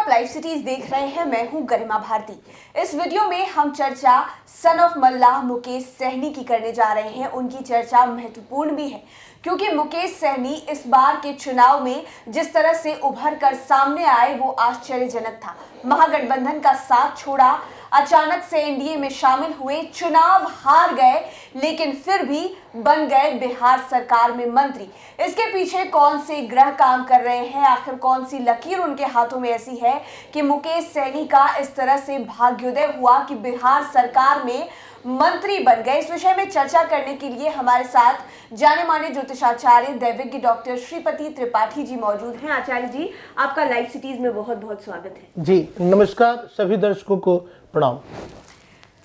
Live cities देख रहे हैं। मैं हूं गरिमा भारती। इस वीडियो में हम चर्चा सन ऑफ मल्लाह मुकेश सहनी की करने जा रहे हैं। उनकी चर्चा महत्वपूर्ण भी है क्योंकि मुकेश सहनी इस बार के चुनाव में जिस तरह से उभर कर सामने आए वो आश्चर्यजनक था। महागठबंधन का साथ छोड़ा, अचानक से एनडीए में शामिल हुए, चुनाव हार गए, लेकिन फिर भी बन गए बिहार सरकार में मंत्री। इसके पीछे कौन से ग्रह काम कर रहे हैं, आखिर कौन सी लकीर उनके हाथों में ऐसी है कि मुकेश सहनी का इस तरह से भाग्योदय हुआ कि बिहार सरकार में मंत्री बन गए। इस विषय में चर्चा करने के लिए हमारे साथ जाने माने ज्योतिषाचार्य दैविज्ञ डॉक्टर श्रीपति त्रिपाठी जी मौजूद हैं। आचार्य जी, आपका लाइव सिटीज में बहुत बहुत स्वागत है। जी नमस्कार, सभी दर्शकों को प्रणाम।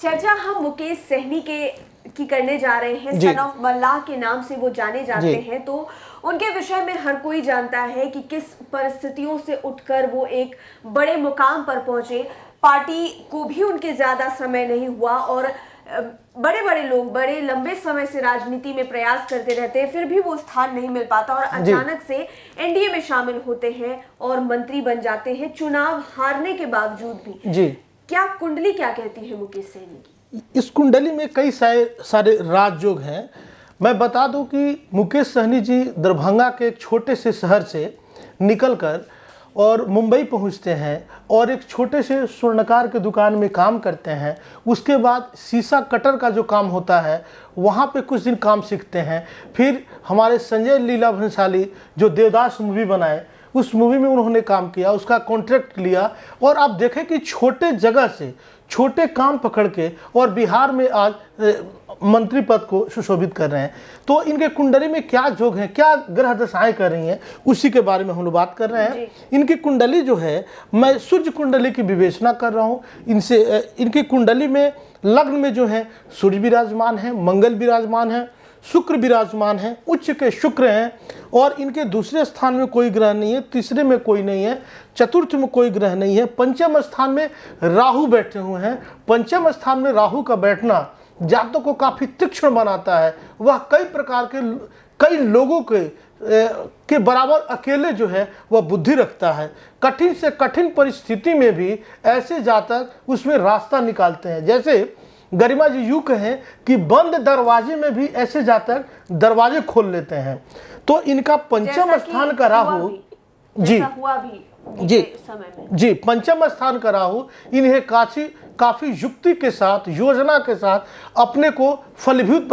चर्चा हम मुकेश सहनी की करने जा रहे हैं। सन ऑफ मल्लाह के नाम से वो जाने जाते हैं। तो उनके विषय में हर कोई जानता है कि किस परिस्थितियों से उठकर वो एक बड़े मुकाम पर पहुंचे। पार्टी को भी उनके ज्यादा समय नहीं हुआ और बड़े बड़े लोग बड़े लंबे समय से राजनीति में प्रयास करते रहते हैं, फिर भी वो स्थान नहीं मिल पाता और अचानक से एनडीए में शामिल होते हैं और मंत्री बन जाते हैं, चुनाव हारने के बावजूद भी। जी, क्या कुंडली क्या कहती है मुकेश सहनी की? इस कुंडली में कई सारे राजयोग हैं। मैं बता दूं कि मुकेश सहनी जी दरभंगा के एक छोटे से शहर से निकलकर और मुंबई पहुंचते हैं और एक छोटे से स्वर्णकार के दुकान में काम करते हैं। उसके बाद शीशा कटर का जो काम होता है वहाँ पे कुछ दिन काम सीखते हैं। फिर हमारे संजय लीला भंसाली जो देवदास मूवी बनाए, उस मूवी में उन्होंने काम किया, उसका कॉन्ट्रैक्ट लिया और आप देखें कि छोटे जगह से छोटे काम पकड़ के और बिहार में आज मंत्री पद को सुशोभित कर रहे हैं। तो इनके कुंडली में क्या योग है, क्या ग्रह दशाएं कर रही हैं, उसी के बारे में हम लोग बात कर रहे हैं। इनकी कुंडली जो है, मैं सूर्य कुंडली की विवेचना कर रहा हूँ। इनकी कुंडली में लग्न में जो है सूर्य विराजमान है, मंगल विराजमान है, शुक्र विराजमान है, उच्च के शुक्र हैं और इनके दूसरे स्थान में कोई ग्रह नहीं है, तीसरे में कोई नहीं है, चतुर्थ में कोई ग्रह नहीं है, पंचम स्थान में राहु बैठे हुए हैं। पंचम स्थान में राहु का बैठना जातकों को काफ़ी तीक्ष्ण बनाता है। वह कई लोगों के बराबर अकेले जो है वह बुद्धि रखता है। कठिन से कठिन परिस्थिति में भी ऐसे जातक उसमें रास्ता निकालते हैं। जैसे गरिमा जी यूँ कहें कि बंद दरवाजे में भी ऐसे जातक दरवाजे खोल लेते हैं। तो इनका पंचम स्थान का राहु जी पंचम स्थान का राहु इन्हें काफी युक्ति के साथ, योजना के साथ अपने को फलीभूत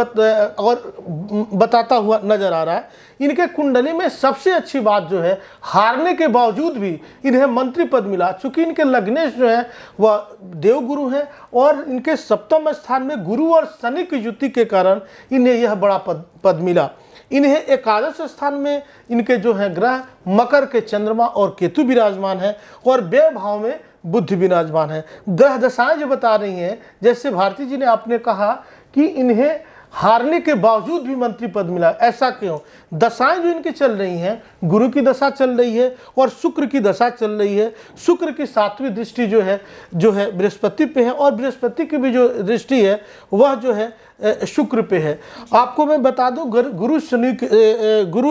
बताता हुआ नजर आ रहा है। इनके कुंडली में सबसे अच्छी बात जो है, हारने के बावजूद भी इन्हें मंत्री पद मिला। चूंकि इनके लग्नेश जो है वह देवगुरु हैं और इनके सप्तम स्थान में गुरु और शनि की युति के कारण इन्हें यह बड़ा पद मिला। इन्हें एकादश स्थान में इनके जो है ग्रह मकर के चंद्रमा और केतु विराजमान है और व्यय भाव में बुध विराजमान है। ग्रह दशाएं जो बता रही हैं, जैसे भारती जी ने आपने कहा कि इन्हें हारने के बावजूद भी मंत्री पद मिला, ऐसा क्यों? दशाएं जो इनकी चल रही हैं, गुरु की दशा चल रही है और शुक्र की दशा चल रही है। शुक्र की 7वीं दृष्टि जो है बृहस्पति पे है और बृहस्पति की भी जो दृष्टि है वह जो है शुक्र पे है। आपको मैं बता दूं, गुरु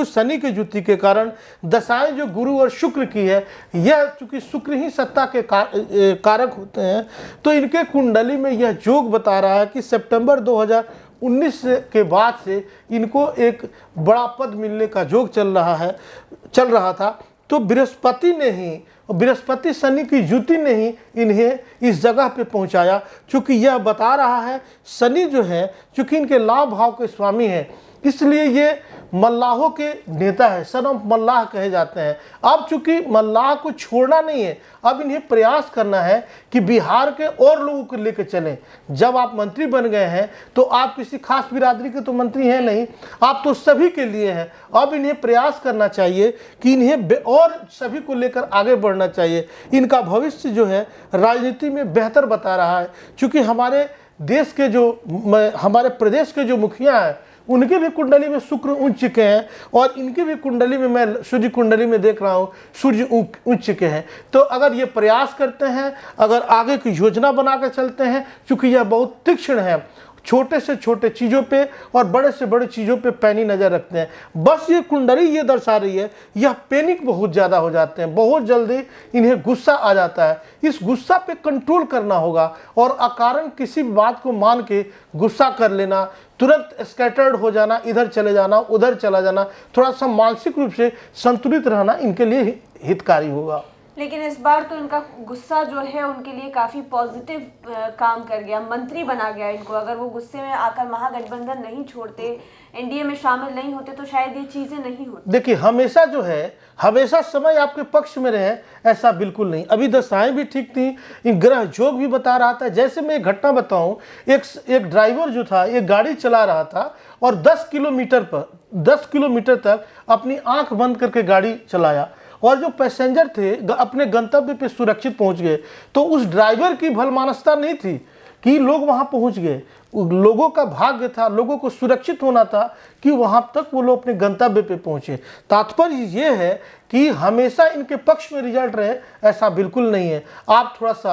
शनि के युति के कारण दशाएं जो गुरु और शुक्र की है, यह चूंकि शुक्र ही सत्ता के कारक होते हैं, तो इनके कुंडली में यह योग बता रहा है कि सितंबर 2019 के बाद से इनको एक बड़ा पद मिलने का योग चल रहा था। तो बृहस्पति शनि की युति ने ही इन्हें इस जगह पे पहुंचाया। चूंकि यह बता रहा है, शनि जो है चूंकि इनके लाभ भाव के स्वामी हैं, इसलिए ये मल्लाहों के नेता है, सन ऑफ मल्लाह कहे जाते हैं। अब चूंकि मल्लाह को छोड़ना नहीं है, अब इन्हें प्रयास करना है कि बिहार के और लोगों को लेकर चलें। जब आप मंत्री बन गए हैं तो आप किसी खास बिरादरी के तो मंत्री हैं नहीं, आप तो सभी के लिए हैं। अब इन्हें प्रयास करना चाहिए कि इन्हें और सभी को लेकर आगे बढ़ना चाहिए। इनका भविष्य जो है राजनीति में बेहतर बता रहा है। चूँकि हमारे प्रदेश के जो मुखिया हैं, उनके भी कुंडली में शुक्र उच्च के हैं और इनकी भी कुंडली में, मैं सूर्य कुंडली में देख रहा हूँ, सूर्य उच्च के हैं। तो अगर ये प्रयास करते हैं, अगर आगे की योजना बना कर चलते हैं, चूँकि यह बहुत तीक्ष्ण है, छोटे से छोटे चीज़ों पे और बड़े से बड़े चीज़ों पे पैनी नज़र रखते हैं। बस ये कुंडली ये दर्शा रही है, यह पैनिक बहुत ज़्यादा हो जाते हैं, बहुत जल्दी इन्हें गुस्सा आ जाता है। इस गुस्सा पे कंट्रोल करना होगा और अकारण किसी बात को मान के गुस्सा कर लेना, तुरंत स्कैटर्ड हो जाना, इधर चले जाना, उधर चला जाना, थोड़ा सा मानसिक रूप से संतुलित रहना इनके लिए हितकारी होगा। लेकिन इस बार तो इनका गुस्सा जो है उनके लिए काफी पॉजिटिव काम कर गया, मंत्री बना गया इनको। अगर वो गुस्से में आकर महागठबंधन नहीं छोड़ते, एनडीए में शामिल नहीं होते तो शायद ये चीजें नहीं होती। देखिए, हमेशा जो है, हमेशा समय आपके पक्ष में रहे ऐसा बिल्कुल नहीं। अभी दशाएं भी ठीक थी, इन ग्रह जोग भी बता रहा था। जैसे मैं एक घटना बताऊं, एक ड्राइवर जो था एक गाड़ी चला रहा था और 10 किलोमीटर तक अपनी आंख बंद करके गाड़ी चलाया और जो पैसेंजर थे अपने गंतव्य पे सुरक्षित पहुंच गए। तो उस ड्राइवर की भलमानसता नहीं थी कि लोग वहां पहुंच गए, लोगों का भाग्य था, लोगों को सुरक्षित होना था कि वहां तक वो लोग अपने गंतव्य पे पहुंचे। तात्पर्य ये है कि हमेशा इनके पक्ष में रिजल्ट रहे ऐसा बिल्कुल नहीं है। आप थोड़ा सा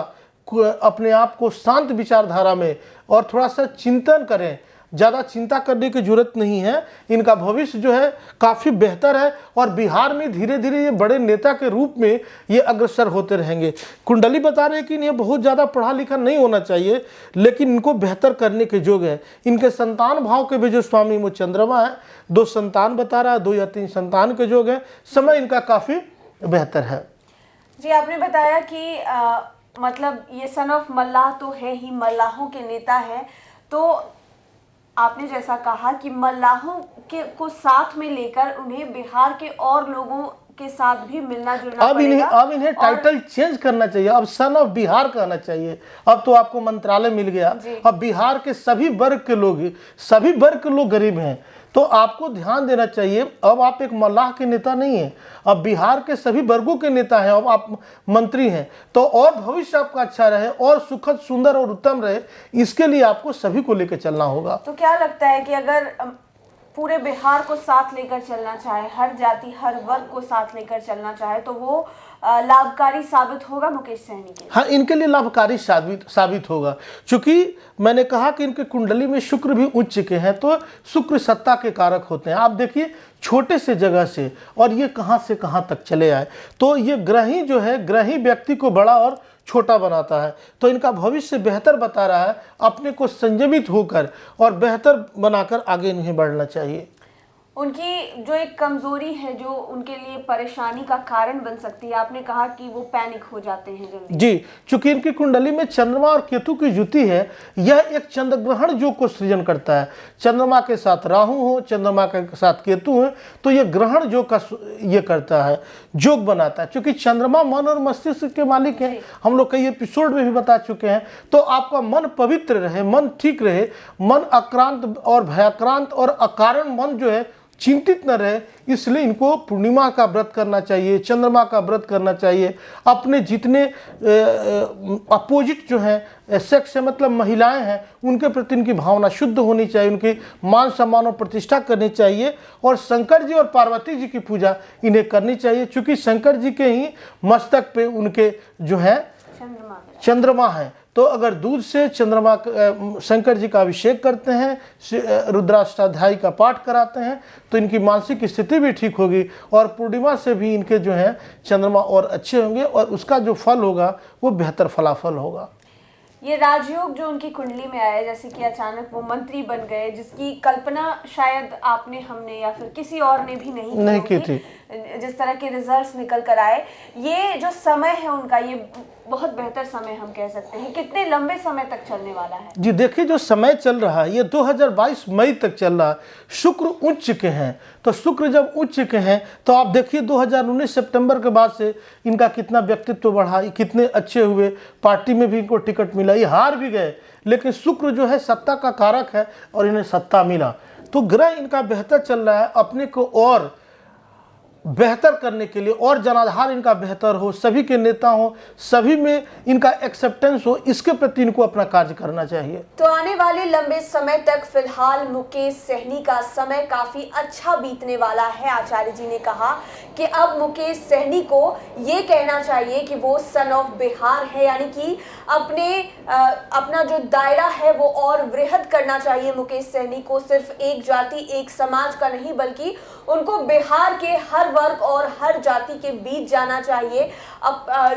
अपने आप को शांत विचारधारा में और थोड़ा सा चिंतन करें, ज़्यादा चिंता करने की जरूरत नहीं है। इनका भविष्य जो है काफ़ी बेहतर है और बिहार में धीरे धीरे ये बड़े नेता के रूप में ये अग्रसर होते रहेंगे। कुंडली बता रहे हैं कि इन्हें बहुत ज़्यादा पढ़ा लिखा नहीं होना चाहिए, लेकिन इनको बेहतर करने के योग है। इनके संतान भाव के भी जो स्वामी वो चंद्रमा है, 2 संतान बता रहा है, 2 या 3 संतान के योग है। समय इनका काफ़ी बेहतर है। जी, आपने बताया कि मतलब ये सन ऑफ मल्लाह तो है ही, मल्लाहों के नेता है। तो आपने जैसा कहा कि मल्लाहों के को साथ में लेकर उन्हें बिहार के और लोगों के साथ भी मिलना जुलना पड़ेगा। अब इन्हें टाइटल चेंज करना चाहिए, अब सन ऑफ बिहार कहना चाहिए। अब तो आपको मंत्रालय मिल गया। अब बिहार के सभी वर्ग के लोग गरीब हैं, तो आपको ध्यान देना चाहिए। अब आप एक मल्लाह के नेता नहीं हैं, अब बिहार के सभी वर्गों के नेता हैं, अब आप मंत्री हैं। तो और भविष्य आपका अच्छा रहे और सुखद, सुंदर और उत्तम रहे, इसके लिए आपको सभी को लेकर चलना होगा। तो क्या लगता है कि अगर पूरे बिहार को साथ लेकर चलना चाहे, हर जाति हर वर्ग को साथ लेकर चलना चाहे, तो वो लाभकारी साबित होगा मुकेश सहनी के? हाँ, इनके लिए लाभकारी साबित होगा। क्योंकि मैंने कहा कि इनके कुंडली में शुक्र भी उच्च के हैं, तो शुक्र सत्ता के कारक होते हैं। आप देखिए, छोटे से जगह से और ये कहाँ से कहाँ तक चले आए। तो ये ग्रही जो है, ग्रही व्यक्ति को बड़ा और छोटा बनाता है। तो इनका भविष्य बेहतर बता रहा है। अपने को संयमित होकर और बेहतर बनाकर आगे इन्हें बढ़ना चाहिए। उनकी जो एक कमजोरी है जो उनके लिए परेशानी का कारण बन सकती है, आपने कहा कि वो पैनिक हो जाते हैं जल्दी। जी, चूंकि इनकी कुंडली में चंद्रमा और केतु की युति है, यह एक चंद्र ग्रहण योग को सृजन करता है। चंद्रमा के साथ राहु हो, चंद्रमा के साथ केतु हो, तो ये ग्रहण योग का ये करता है, योग बनाता है। क्योंकि चंद्रमा मन और मस्तिष्क के मालिक हैं, हम लोग कई एपिसोड में भी बता चुके हैं। तो आपका मन पवित्र रहे, मन ठीक रहे, मन अक्रांत और भयाक्रांत और अकारण मन जो है चिंतित न रहे, इसलिए इनको पूर्णिमा का व्रत करना चाहिए, चंद्रमा का व्रत करना चाहिए। अपने जितने अपोजिट जो हैं, सेक्स से मतलब महिलाएं हैं, उनके प्रति इनकी भावना शुद्ध होनी चाहिए, उनकी मान सम्मान और प्रतिष्ठा करनी चाहिए। और शंकर जी और पार्वती जी की पूजा इन्हें करनी चाहिए, क्योंकि शंकर जी के ही मस्तक पे उनके जो है चंद्रमा है। तो अगर दूध से चंद्रमा शंकर जी का अभिषेक करते हैं, रुद्राष्टाध्यायी का पाठ कराते हैं, तो इनकी मानसिक स्थिति भी ठीक होगी और पूर्णिमा से भी इनके जो है चंद्रमा और अच्छे होंगे और उसका जो फल होगा वो बेहतर फलाफल होगा। ये राजयोग जो उनकी कुंडली में आया, जैसे कि अचानक वो मंत्री बन गए, जिसकी कल्पना शायद आपने, हमने या फिर किसी और ने भी नहीं की थी। जिस तरह के रिजल्ट्स निकल कर आए, ये जो समय है उनका, ये बहुत बेहतर समय हम कह सकते हैं। कितने लंबे समय तक चलने वाला है? जी देखिए, जो समय चल रहा है ये 2022 मई तक चल रहा है। शुक्र उच्च के हैं, तो शुक्र जब उच्च के हैं तो आप देखिए 2019 सितंबर के बाद से इनका कितना व्यक्तित्व बढ़ा, कितने अच्छे हुए, पार्टी में भी इनको टिकट मिला, ये हार भी गए, लेकिन शुक्र जो है सत्ता का कारक है और इन्हें सत्ता मिला। तो ग्रह इनका बेहतर चल रहा है। अपने को और बेहतर करने के लिए और जनाधार इनका बेहतर हो, सभी के नेता हो, सभी में इनका एक्सेप्टेंस हो, इसके प्रति इनको अपना कार्य करना चाहिए। तो आने वाले लंबे समय तक फिलहाल मुकेश सहनी का समय काफी अच्छा बीतने वाला है। आचार्य जी ने कहा कि अब मुकेश सहनी को ये कहना चाहिए कि वो सन ऑफ बिहार है, यानी कि अपना जो दायरा है वो और वृहद करना चाहिए मुकेश सहनी को। सिर्फ एक जाति एक समाज का नहीं, बल्कि उनको बिहार के हर वर्ग और हर जाति के बीच जाना चाहिए,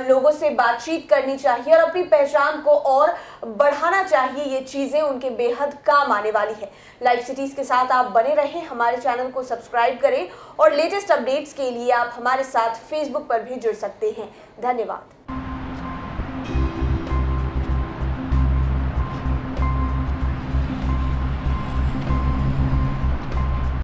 लोगों से बातचीत करनी चाहिए और अपनी पहचान को और बढ़ाना चाहिए। ये चीज़ें उनके बेहद काम आने वाली है। लाइव सिटीज के साथ आप बने रहें, हमारे चैनल को सब्सक्राइब करें और लेटेस्ट अपडेट्स के लिए आप हमारे साथ फेसबुक पर भी जुड़ सकते हैं। धन्यवाद।